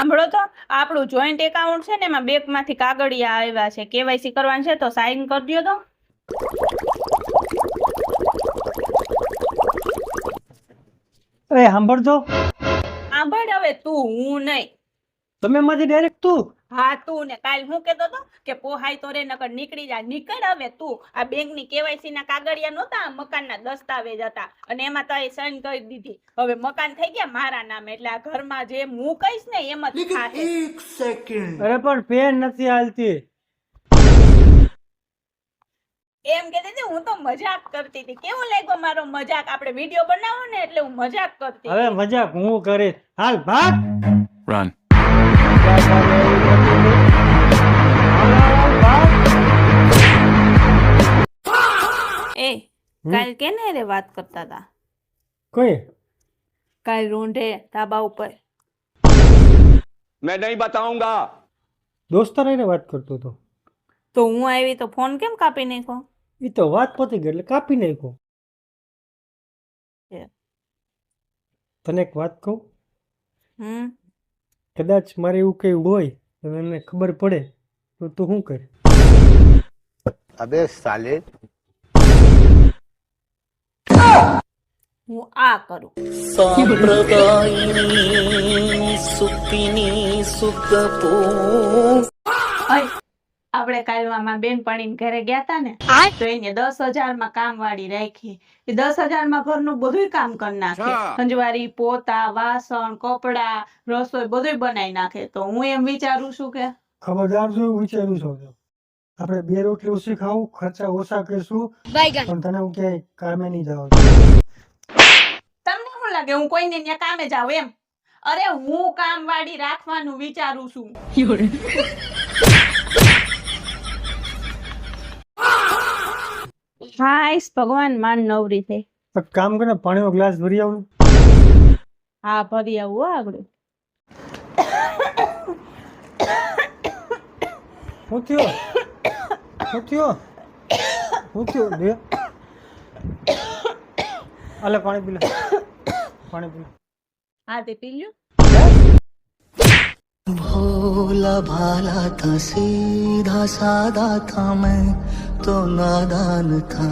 સાંભળો તો, આપણું જોઈન્ટ એકાઉન્ટ છે ને એમાં બેંકમાંથી કાગળિયા આવ્યા છે, કેવાયસી કરવાનું છે તો સાઈન કરી દો તો. અરે સાંભળજો, સાંભળ હવે, તું, હું નહીં. તમે માંથી ડાયરેક્ટ તું. હા તું ને. કાલ હું કહેતો હતો કે પોહાય તો રે નકર નીકળી જા. નીકળ હવે તું. આ બેંકની કેવાયસી ના કાગળિયા નહોતા, મકાનના દસ્તાવેજ હતા અને એમાં તો સાઈન કરી દીધી. હવે મકાન થઈ ગયા મારા નામે, એટલે આ ઘરમાં જે હું કહીશ ને એમ જ થાશે. एक सेकंड અરે પણ પેન નથી હાલતી. એમ કહેતી હતી, હું તો મજાક કરતી હતી. કેવું લાગ્યો મારો મજાક? આપણે વિડીયો બનાવો ને એટલે હું મજાક કરતી હવે હતી. મજાક હું કરીશ. હાલ ભાગ. Run. એ કાલ કેને રે વાત કરતા હતા? કોઈ કાલ રૂંઢે ધાબા ઉપર. मैं नहीं बताऊंगा. દોસ્તાર હારે વાત કરતો હતો. તો હું આવી તો ફોન કેમ કાપી નાખ્યો? એ તો વાત પતી ગઈ એટલે કાપી નાખ્યો. છે. તને એક વાત કહું, કદાચ મારે એવું કઈ હોય તો એમને ખબર પડે તો તું શું કરે? अबे साले હું આ કરું. આપણે કાલ મારા બેનપણીને ઘરે ગયા તા ને, તો એને 10,000 માં કામ વાળી રાખી. એ 10,000 માં ઘરનું બધું કામ કરી નાખે. સંજવારી, પોતા, વાસણ, કપડા, રસોઈ બધું બનાવી નાખે. તો હું એમ વિચારું છું કે ખબરદાર જો વિચારું છું આપણે 2 રોટલી ઓછી ખાવું, ખર્ચા ઓછા કરીશું, પણ તને હું ક્યાંય કામે નહીં જવા. તમને શું લાગે હું કોઈને ત્યાં કામે જાઉં એમ? અરે હું કામ વાળી રાખવાનું વિચારું છું. હાઈસ ભગવાન, માન નવરી થઈ. એક કામ કરે, પાણીનો ગ્લાસ ભરી આવું. હા ભરી આવું આગળ. શું થયો? શું થયો? શું થયો? લે આલે પાણી પી લે. પાણી પી લે. હા તે પી લ્યો. भोला भाला था सीधा साधा था मैं तो नादान था.